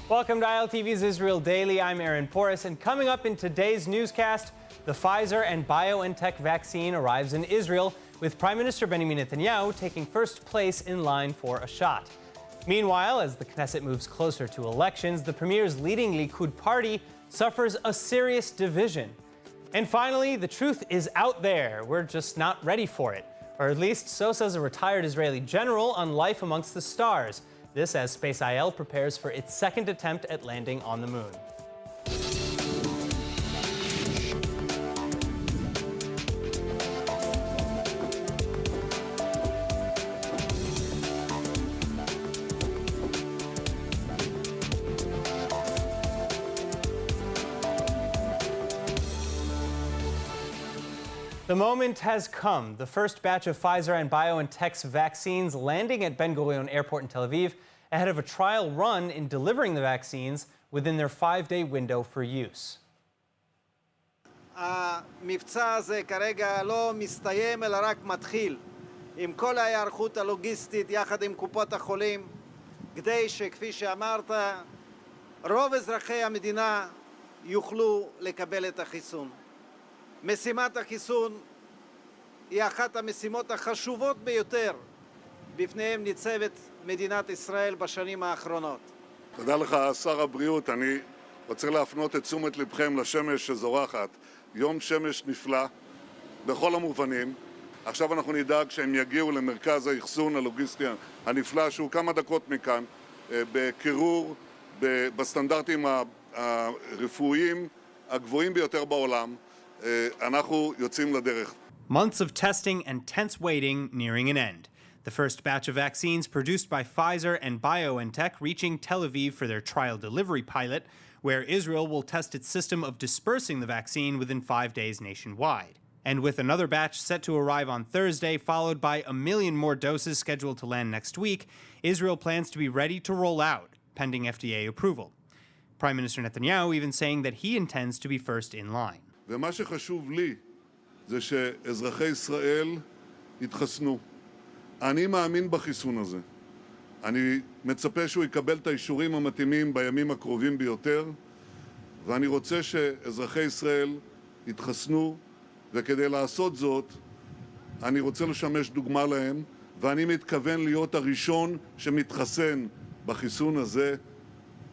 Welcome to ILTV's Israel Daily. I'm Aaron Porras, and coming up in today's newscast, the Pfizer and Biontech vaccine arrives in Israel, with Prime Minister Benjamin Netanyahu taking first place in line for a shot. Meanwhile, as the Knesset moves closer to elections, the Premier's leading Likud party suffers a serious division. And finally, the truth is out there. We're just not ready for it. Or at least so says a retired Israeli general on Life Amongst the Stars. This as Space IL prepares for its second attempt at landing on the moon. The moment has come. The first batch of Pfizer and Biontech's vaccines landing at Ben Gurion Airport in Tel Aviv ahead of a trial run in delivering the vaccines within their 5-day window for use. המבצע הזה כרגע לא מסתיים אלא רק מתחיל עם כל ההיערכות הלוגיסטית יחד עם קופות החולים כדי שכפי שאמרת רוב אזרחי המדינה יוכלו לקבל את החיסון. משימת החיסון היא אחת המשימות החשובות ביותר בפניהם ניצבת מדינת ישראל בשנים האחרונות. תודה לך, שר הבריאות. אני רוצה להפנות את תשומת לבכם לשמש שזורחת. יום שמש נפלא בכל המובנים. עכשיו אנחנו נדאג שהם יגיעו למרכז האחסון הלוגיסטי הנפלא שהוא כמה דקות מכאן, בקירור, בסטנדרטים הרפואיים הגבוהים ביותר בעולם. אנחנו יוצאים לדרך. Months of testing and tense waiting nearing an end. The first batch of vaccines produced by Pfizer and BioNTech reaching Tel Aviv for their trial delivery pilot, where Israel will test its system of dispersing the vaccine within 5 days nationwide. And with another batch set to arrive on Thursday, followed by 1 million more doses scheduled to land next week, Israel plans to be ready to roll out, pending FDA approval. Prime Minister Netanyahu even saying that he intends to be first in line. ומה שחשוב לי זה שאזרחי ישראל יתחסנו. אני מאמין בחיסון הזה. אני מצפה שהוא יקבל את האישורים המתאימים בימים הקרובים ביותר, ואני רוצה שאזרחי ישראל יתחסנו, וכדי לעשות זאת, אני רוצה לשמש דוגמה להם, ואני מתכוון להיות הראשון שמתחסן בחיסון הזה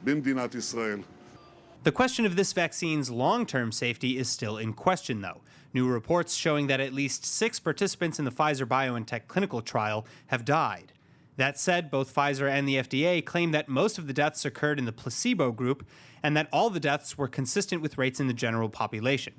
במדינת ישראל. The question of this vaccine's long-term safety is still in question, though. New reports showing that at least 6 participants in the Pfizer-BioNTech clinical trial have died. That said, both Pfizer and the FDA claim that most of the deaths occurred in the placebo group and that all the deaths were consistent with rates in the general population.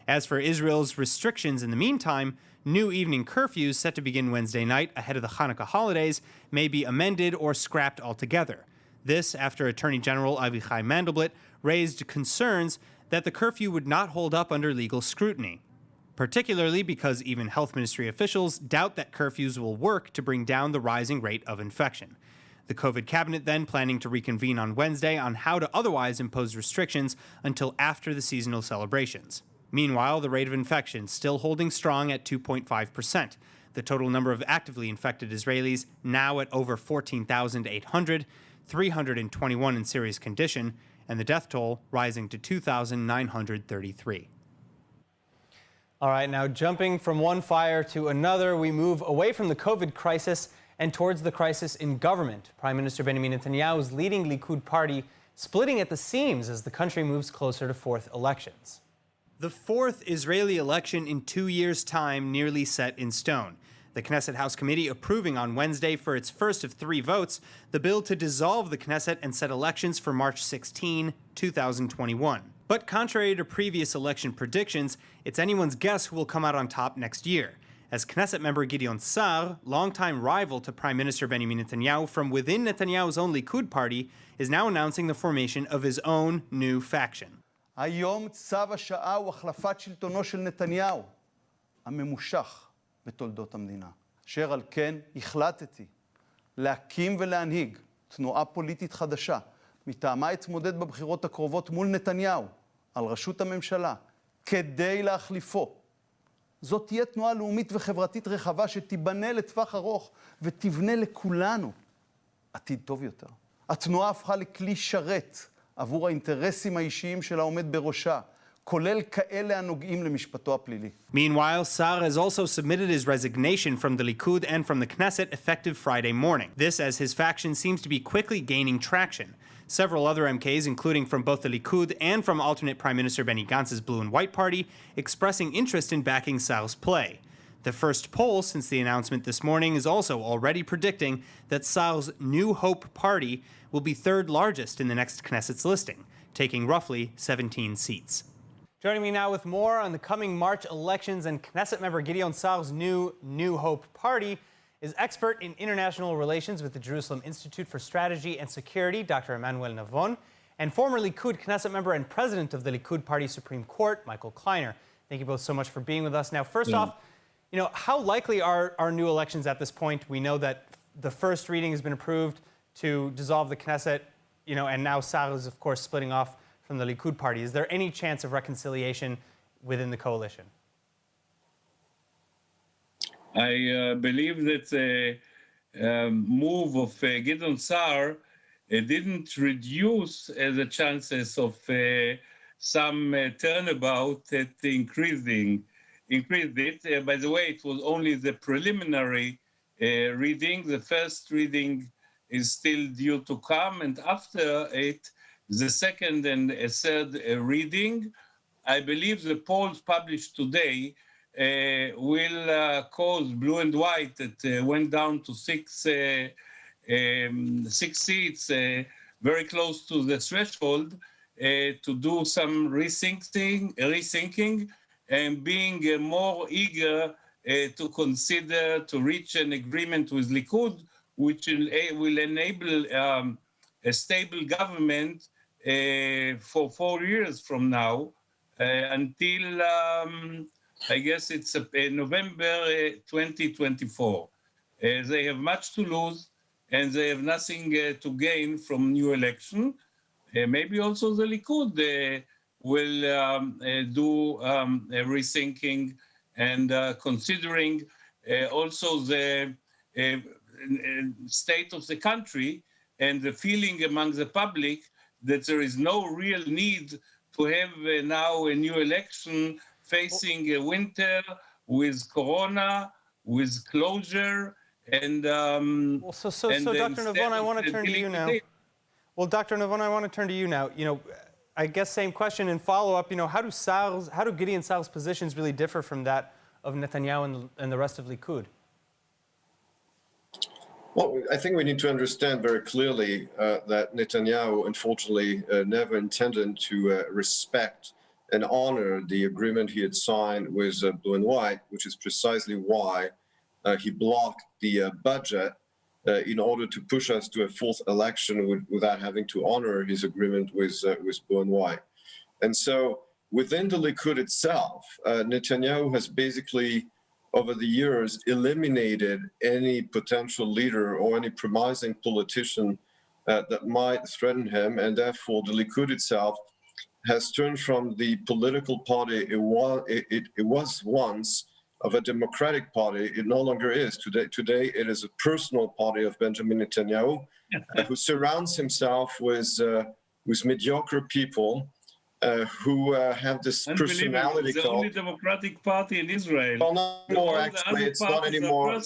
As for Israel's restrictions in the meantime, new evening curfews set to begin Wednesday night ahead of the Hanukkah holidays may be amended or scrapped altogether. This after Attorney General Avichai Mandelblit raised concerns that the curfew would not hold up under legal scrutiny, particularly because even health ministry officials doubt that curfews will work to bring down the rising rate of infection. The COVID cabinet then planning to reconvene on Wednesday on how to otherwise impose restrictions until after the seasonal celebrations. Meanwhile, the rate of infection still holding strong at 2.5%. The total number of actively infected Israelis now at over 14,800, 321 in serious condition, and the death toll rising to 2,933. All right, now jumping from one fire to another, we move away from the COVID crisis and towards the crisis in government. Prime Minister Benjamin Netanyahu's leading Likud party splitting at the seams as the country moves closer to fourth elections. The fourth Israeli election in 2 years' time nearly set in stone. The Knesset House Committee approving on Wednesday for its first of 3 votes the bill to dissolve the Knesset and set elections for March 16, 2021. But contrary to previous election predictions, it's anyone's guess who will come out on top next year, as Knesset member Gideon Sa'ar, longtime rival to Prime Minister Benjamin Netanyahu from within Netanyahu's own Likud party, is now announcing the formation of his own new faction. היום צו השעה הוא החלפת שלטונו של נתניהו, הממושך בתולדות המדינה. אשר על כן החלטתי להקים ולהנהיג תנועה פוליטית חדשה, מטעמה אתמודד בבחירות הקרובות מול נתניהו, על ראשות הממשלה, כדי להחליפו. זאת תהיה תנועה לאומית וחברתית רחבה שתיבנה לטווח ארוך ותבנה לכולנו עתיד טוב יותר. התנועה הפכה לכלי שרת עבור האינטרסים האישיים של העומד בראשה, כולל כאלה הנוגעים למשפטו הפלילי. Meanwhile, Sa'ar has also submitted his resignation from the Likud and from the Knesset effective Friday morning. This as his faction seems to be quickly gaining traction. Several other MKs, including from both the Likud and from alternate Prime Minister Benny Gantz's Blue and White Party, expressing interest in backing Sa'ar's play. The first poll since the announcement this morning is also already predicting that Sa'ar's New Hope party will be third largest in the next Knesset's listing, taking roughly 17 seats. Joining me now with more on the coming March elections and Knesset member Gideon Sa'ar's New Hope party is expert in international relations with the Jerusalem Institute for Strategy and Security, Dr. Emmanuel Navon, and former Likud Knesset member and president of the Likud Party Supreme Court, Michael Kleiner. Thank you both so much for being with us. Now, first off, how likely are new elections at this point? We know that the first reading has been approved to dissolve the Knesset, and now Sa'ar is, of course, splitting off from the Likud party. Is there any chance of reconciliation within the coalition? I believe that the move of Gideon Sa'ar didn't reduce the chances of some turnabout that increased it. By the way, it was only the preliminary reading. The first reading is still due to come, and after it, the second and third reading. I believe the polls published today will cause Blue and White that went down to six seats, very close to the threshold, to do some rethinking and being more eager to consider to reach an agreement with Likud, which will enable a stable government for 4 years from now until I guess it's November 2024. They have much to lose and they have nothing to gain from new election. Maybe also the Likud will do a rethinking and considering also the state of the country and the feeling among the public that there is no real need to have now a new election facing a winter with Corona, with closure, and So Dr. Navon, I want to turn to you now. Well, Dr. Navon, I want to turn to you now. I guess same question and follow-up. How do Gideon Sa'ar's positions really differ from that of Netanyahu and the rest of Likud? Well, I think we need to understand very clearly that Netanyahu, unfortunately, never intended to respect and honor the agreement he had signed with Blue and White, which is precisely why he blocked the budget in order to push us to a fourth election without having to honor his agreement with Blue and White. And so within the Likud itself, Netanyahu has basically, over the years, eliminated any potential leader or any promising politician that might threaten him. And therefore, the Likud itself has turned from the political party it was once of a democratic party. It no longer is. Today it is a personal party of Benjamin Netanyahu, who surrounds himself with mediocre people who have this personality the called... only democratic party in Israel. Well, not anymore, actually. It's not anymore.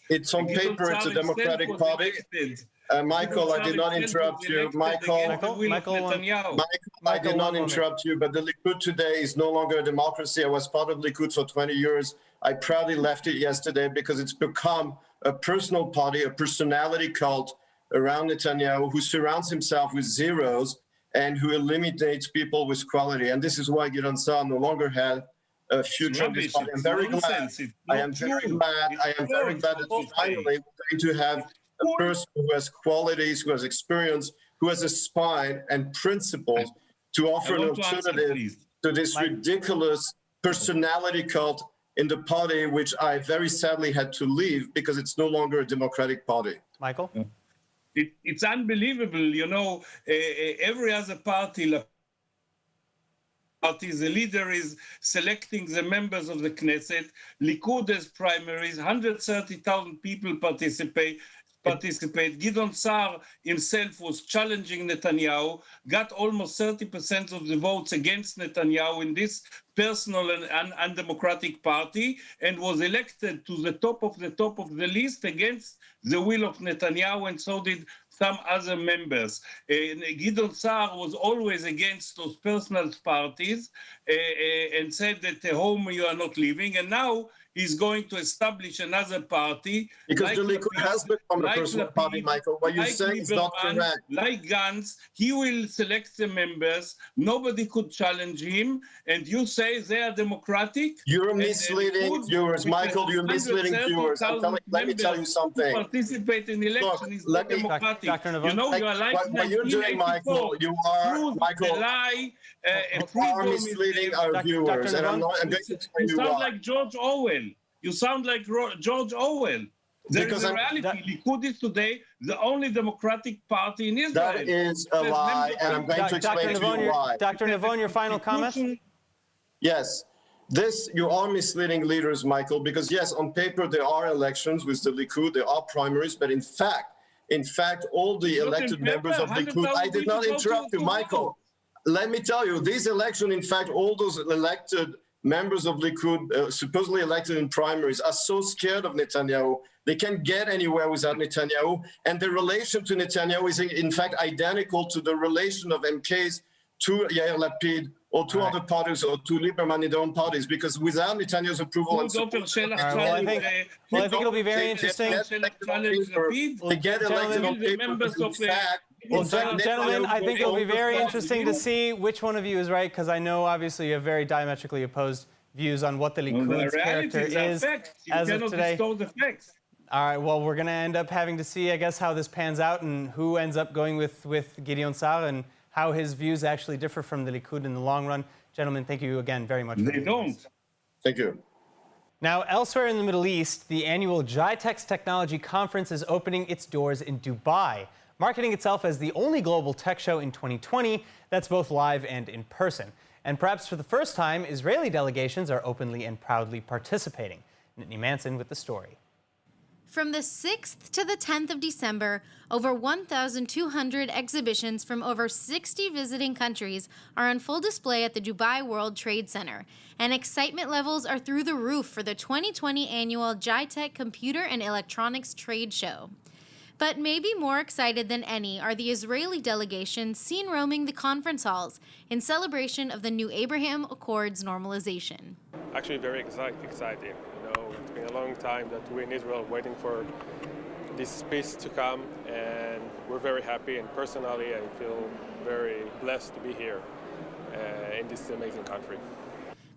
It's on paper, it's a democratic party. Michael, I did not interrupt you. Michael, I did not interrupt you, but the Likud today is no longer a democracy. I was part of Likud for 20 years. I proudly left it yesterday because it's become a personal party, a personality cult around Netanyahu who surrounds himself with zeros and who eliminates people with quality. And this is why Gideon Sa'ar no longer had a future in this party. I'm very glad. I am very glad that finally we're going to have a person who has qualities, who has experience, who has a spine and principles to offer an alternative to this ridiculous personality cult in the party, which I very sadly had to leave because it's no longer a democratic party. Michael? It's unbelievable, every other party, the leader is selecting the members of the Knesset. Likud has primaries, 130,000 people participate. participate. Gideon Sa'ar himself was challenging Netanyahu, got almost 30% of the votes against Netanyahu in this personal and undemocratic party, and was elected to the top of the list against the will of Netanyahu, and so did some other members. Gideon Sa'ar was always against those personal parties and said that at home you are not living, and now he's going to establish another party. Because like the Likud has become a like personal Lapid, party, Michael. What you're like saying is not Lieberman, correct. Like Gantz, he will select the members. Nobody could challenge him. And you say they are democratic? You're misleading viewers, Michael. You're misleading viewers. Let me tell you something. Participate in election is not democratic. You know, you are like what you're doing, Michael. You are, Michael. Lie, you are misleading our viewers, and I'm going to explain you why. You sound like George Orwell. You sound like George Orwell. There is a reality. Likud is today the only democratic party in Israel. That is a lie, and I'm going to explain to you why. Dr. Navon, your final comments? Yes. You are misleading leaders, Michael, because yes, on paper there are elections with the Likud, there are primaries, but in fact, all the elected members of Likud, I did not interrupt you, Michael. Let me tell you, these elections, in fact, all those elected members of Likud, supposedly elected in primaries, are so scared of Netanyahu, they can't get anywhere without Netanyahu, and the relation to Netanyahu is in fact identical to the relation of MKs to Yair Lapid, or to other parties, or to Lieberman in their own parties, because without Netanyahu's approval and support, I think it'll be very interesting. They get elected on paper, in fact. Well, gentlemen, I think it'll be very interesting to see which one of you is right, because I know obviously you have very diametrically opposed views on what the Likud's character is as of today. All right, well, we're going to end up having to see, I guess, how this pans out and who ends up going with Gideon Sa'ar and how his views actually differ from the Likud in the long run. Gentlemen, thank you again very much. They don't. Thank you. Now, elsewhere in the Middle East, the annual GITEX Technology Conference is opening its doors in Dubai, marketing itself as the only global tech show in 2020 that's both live and in person. And perhaps for the first time, Israeli delegations are openly and proudly participating. Nittany Manson with the story. From the 6th to the 10th of December, over 1,200 exhibitions from over 60 visiting countries are on full display at the Dubai World Trade Center, and excitement levels are through the roof for the 2020 annual GITEC Computer and Electronics Trade Show. But maybe more excited than any are the Israeli delegations seen roaming the conference halls in celebration of the new Abraham Accords normalization. Actually very exciting. It's been a long time that we in Israel are waiting for this peace to come, and we're very happy, and personally I feel very blessed to be here in this amazing country.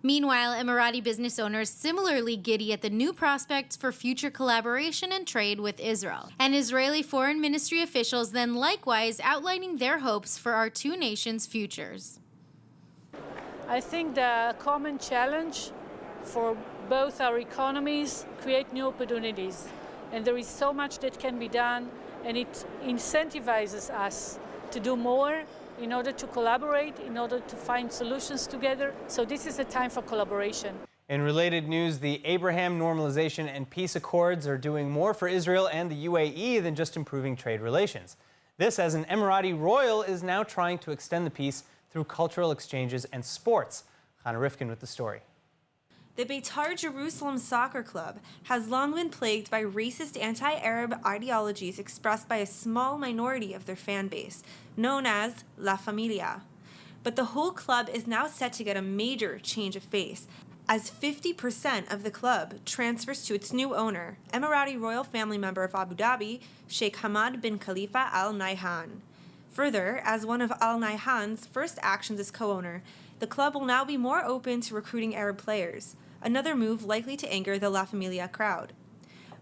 Meanwhile, Emirati business owners similarly giddy at the new prospects for future collaboration and trade with Israel. And Israeli foreign ministry officials then likewise outlining their hopes for our two nations' futures. I think the common challenge for both our economies create new opportunities. And there is so much that can be done, and it incentivizes us to do more in order to collaborate, in order to find solutions together. So this is a time for collaboration. In related news, the Abraham Normalization and Peace Accords are doing more for Israel and the UAE than just improving trade relations. This as an Emirati royal is now trying to extend the peace through cultural exchanges and sports. Hannah Rifkin with the story. The Beitar Jerusalem Soccer Club has long been plagued by racist anti-Arab ideologies expressed by a small minority of their fan base, known as La Familia. But the whole club is now set to get a major change of face, as 50% of the club transfers to its new owner, Emirati royal family member of Abu Dhabi, Sheikh Hamad bin Khalifa Al Nahyan. Further, as one of Al Nahyan's first actions as co-owner, the club will now be more open to recruiting Arab players, another move likely to anger the La Familia crowd.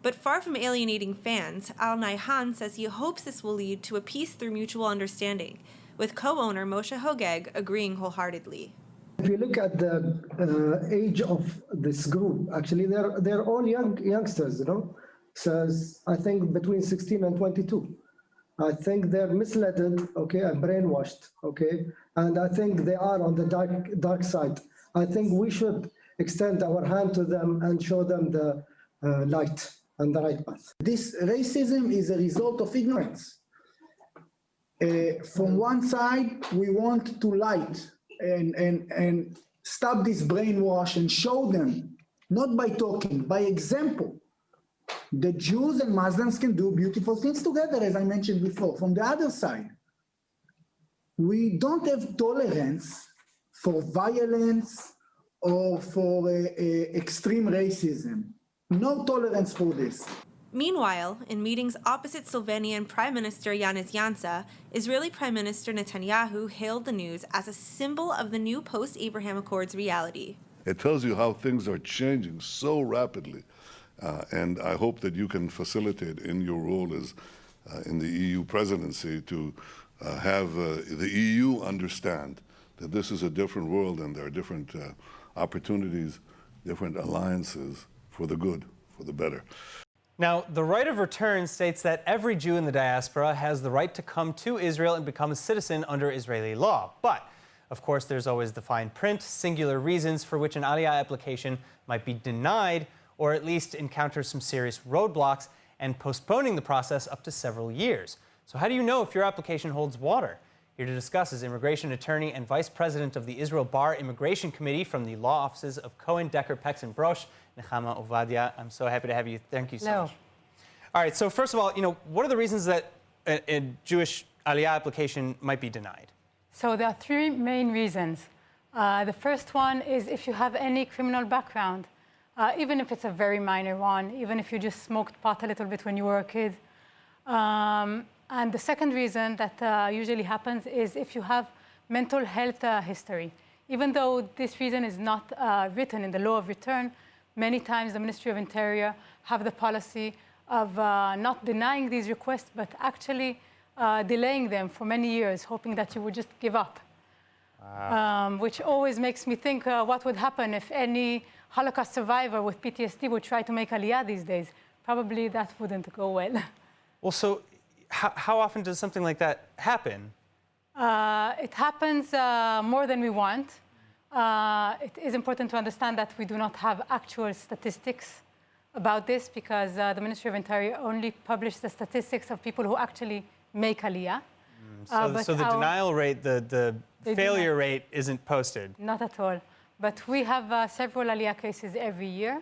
But far from alienating fans, Al Nahyan says he hopes this will lead to a peace through mutual understanding, with co-owner Moshe Hogeg agreeing wholeheartedly. If you look at the age of this group, actually they're all youngsters, you know. So I think between 16 and 22. I think they're misled, okay, and brainwashed, okay, and I think they are on the dark side. I think we should extend our hand to them and show them the light the right path. This racism is a result of ignorance. From one side, we want to light and stop this brainwash and show them, not by talking, by example, that Jews and Muslims can do beautiful things together, as I mentioned before. From the other side, we don't have tolerance for violence or for extreme racism. No tolerance for this. Meanwhile, in meetings opposite Slovenian Prime Minister Janez Janša, Israeli Prime Minister Netanyahu hailed the news as a symbol of the new post-Abraham Accords reality. It tells you how things are changing so rapidly. And I hope that you can facilitate in your role as in the EU presidency to have the EU understand that this is a different world and there are different opportunities, different alliances for the good, for the better. Now, the right of return states that every Jew in the diaspora has the right to come to Israel and become a citizen under Israeli law. But, of course, there's always the fine print, singular reasons for which an Aliyah application might be denied or at least encounter some serious roadblocks and postponing the process up to several years. So how do you know if your application holds water? Here to discuss is immigration attorney and vice president of the Israel Bar Immigration Committee from the law offices of Cohen, Decker, Pex and Brosh, Nechama Ovadia. I'm so happy to have you. Thank you so much. All right, so first of all, what are the reasons that a Jewish Aliyah application might be denied? So there are three main reasons. The first one is if you have any criminal background, even if it's a very minor one, even if you just smoked pot a little bit when you were a kid. And the second reason that usually happens is if you have mental health history. Even though this reason is not written in the law of return, many times the Ministry of Interior have the policy of not denying these requests, but actually delaying them for many years, hoping that you would just give up. Which always makes me think what would happen if any Holocaust survivor with PTSD would try to make Aliyah these days. Probably that wouldn't go well. Well, so how often does something like that happen? It happens more than we want. It is important to understand that we do not have actual statistics about this because the Ministry of Interior only publishes the statistics of people who actually make Aliyah. So the denial rate, the failure rate isn't posted? Not at all. But we have several Aliyah cases every year,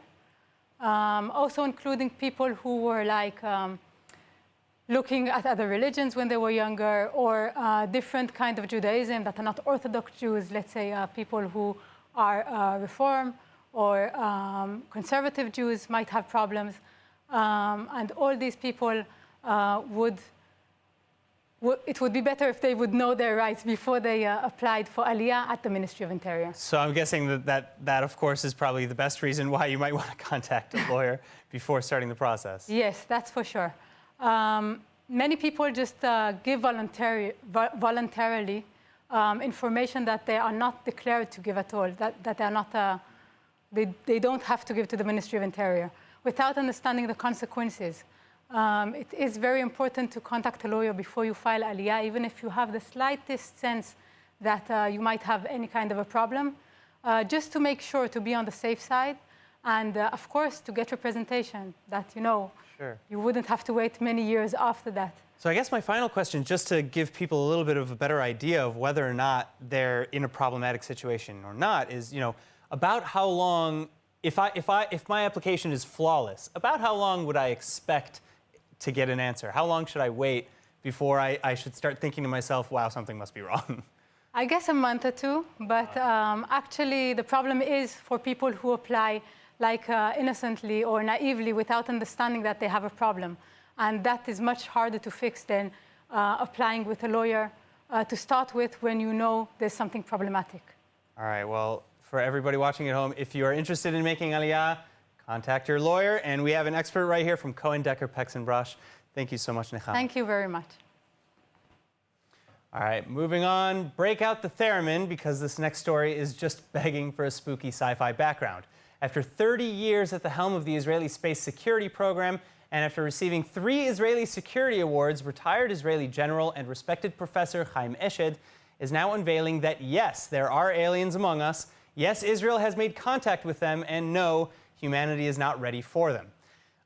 also including people who were looking at other religions when they were younger, or different kind of Judaism that are not Orthodox Jews, let's say people who are Reform or conservative Jews might have problems. And all these people it would be better if they would know their rights before they applied for Aliyah at the Ministry of Interior. So I'm guessing that, of course, is probably the best reason why you might want to contact a lawyer before starting the process. Yes, that's for sure. Many people just give voluntarily information that they are not declared to give at all, that they are not, they don't have to give to the Ministry of Interior, without understanding the consequences. It is very important to contact a lawyer before you file Aliyah, even if you have the slightest sense that you might have any kind of a problem, just to make sure to be on the safe side, and of course to get representation that Sure. You wouldn't have to wait many years after that. So I guess my final question, just to give people a little bit of a better idea of whether or not they're in a problematic situation or not, is about how long, if my application is flawless, about how long would I expect to get an answer? How long should I wait before I should start thinking to myself, wow, something must be wrong? I guess a month or two, but actually the problem is for people who apply innocently or naively without understanding that they have a problem. And that is much harder to fix than applying with a lawyer to start with when you know there's something problematic. All right, well, for everybody watching at home, if you are interested in making Aliyah, contact your lawyer. And we have an expert right here from Cohen, Decker, Pex and Brosh. Thank you so much, Nechama. Thank you very much. All right, moving on. Break out the theremin, because this next story is just begging for a spooky sci-fi background. After 30 years at the helm of the Israeli space security program, and after receiving 3 Israeli security awards, retired Israeli general and respected professor Chaim Eshed is now unveiling that yes, there are aliens among us, yes, Israel has made contact with them, and no, humanity is not ready for them.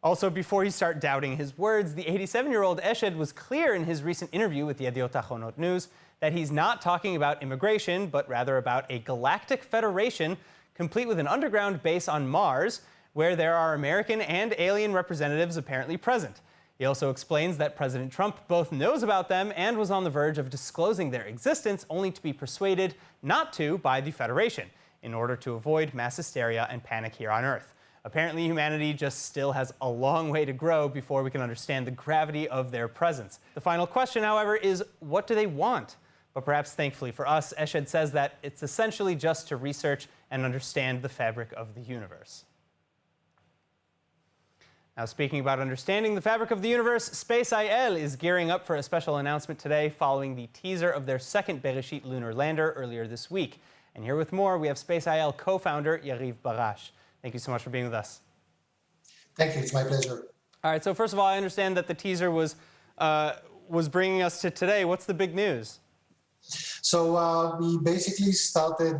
Also, before you start doubting his words, the 87-year-old Eshed was clear in his recent interview with Yediot Ahronot News that he's not talking about immigration, but rather about a galactic federation complete with an underground base on Mars, where there are American and alien representatives apparently present. He also explains that President Trump both knows about them and was on the verge of disclosing their existence, only to be persuaded not to by the Federation, in order to avoid mass hysteria and panic here on Earth. Apparently, humanity just still has a long way to grow before we can understand the gravity of their presence. The final question, however, is what do they want? But perhaps thankfully for us, Eshed says that it's essentially just to research and understand the fabric of the universe. Now, speaking about understanding the fabric of the universe, Space IL is gearing up for a special announcement today following the teaser of their second Bereshit lunar lander earlier this week. And here with more, we have Space IL co-founder Yariv Barash. Thank you so much for being with us. Thank you. It's my pleasure. All right. So first of all, I understand that the teaser was bringing us to today. What's the big news? So we basically started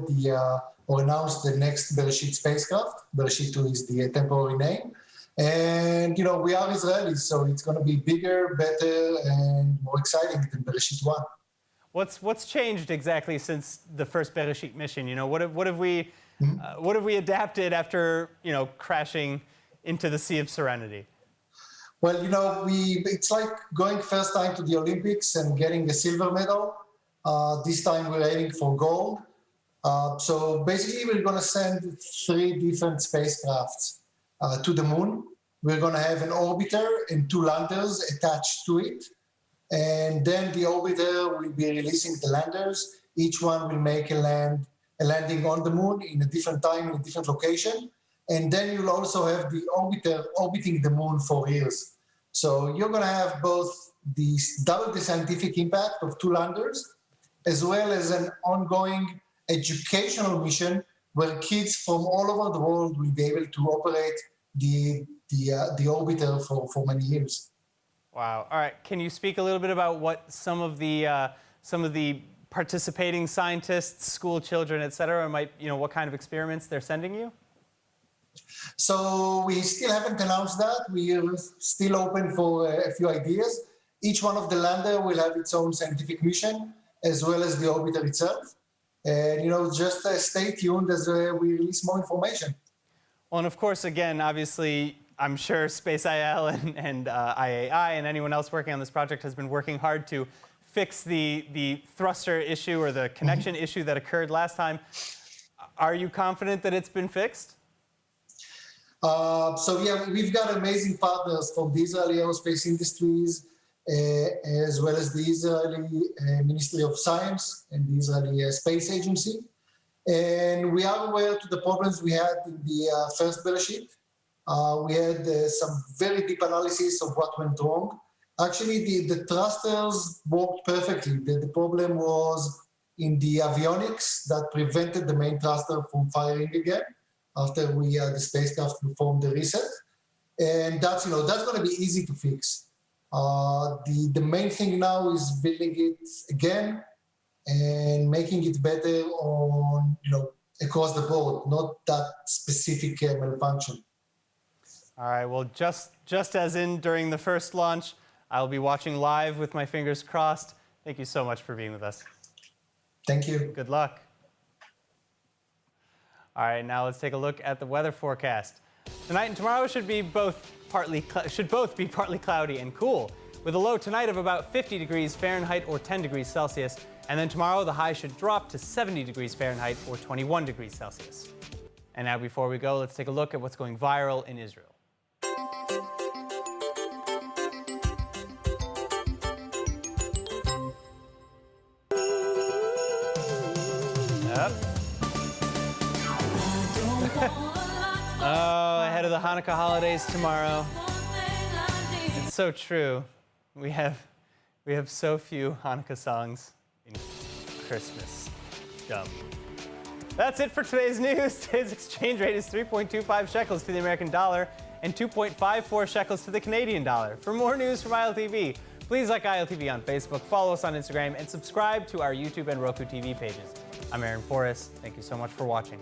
or announced the next Bereshit spacecraft. Bereshit 2 is the temporary name. And, we are Israelis, so it's going to be bigger, better, and more exciting than Bereshit 1. What's changed exactly since the first Bereshit mission? What have we adapted after, crashing into the Sea of Serenity? Well, it's like going first time to the Olympics and getting a silver medal. This time we're aiming for gold. So basically we're going to send 3 different spacecrafts to the moon. We're going to have an orbiter and 2 landers attached to it. And then the orbiter will be releasing the landers. Each one will make a landing on the moon in a different time, in a different location. And then you'll also have the orbiter orbiting the moon for years. So you're going to have both double the scientific impact of 2 landers, as well as an ongoing educational mission where kids from all over the world will be able to operate the orbiter for many years. Wow. All right. Can you speak a little bit about what some of the participating scientists, school children, et cetera, what kind of experiments they're sending you? So we still haven't announced that. We are still open for a few ideas. Each one of the lander will have its own scientific mission, as well as the orbiter itself. And, just stay tuned as we release more information. Well, and of course, again, obviously, I'm sure Space IL and IAI and anyone else working on this project has been working hard to fix the thruster issue or the connection issue that occurred last time. Are you confident that it's been fixed? We've got amazing partners from the Israeli aerospace industries, as well as the Israeli Ministry of Science and the Israeli Space Agency. And we are aware to the problems we had in the first Bereshit. We had some very deep analysis of what went wrong. Actually, the thrusters worked perfectly. The problem was in the avionics that prevented the main thruster from firing again after the spacecraft performed the reset. And that's going to be easy to fix. The main thing now is building it again and making it better on, across the board, not that specific malfunction. All right, well, just as in during the first launch, I'll be watching live with my fingers crossed. Thank you so much for being with us. Thank you. Good luck. All right, now let's take a look at the weather forecast. Tonight and tomorrow should both be partly cloudy and cool, with a low tonight of about 50 degrees Fahrenheit or 10 degrees Celsius. And then tomorrow, the high should drop to 70 degrees Fahrenheit or 21 degrees Celsius. And now before we go, let's take a look at what's going viral in Israel. Yep. Oh, ahead of the Hanukkah holidays tomorrow. It's so true. We have so few Hanukkah songs in Christmas. Dumb. That's it for today's news. Today's exchange rate is 3.25 shekels to the American dollar and 2.54 shekels to the Canadian dollar. For more news from ILTV, please like ILTV on Facebook, follow us on Instagram, and subscribe to our YouTube and Roku TV pages. I'm Aaron Porras. Thank you so much for watching.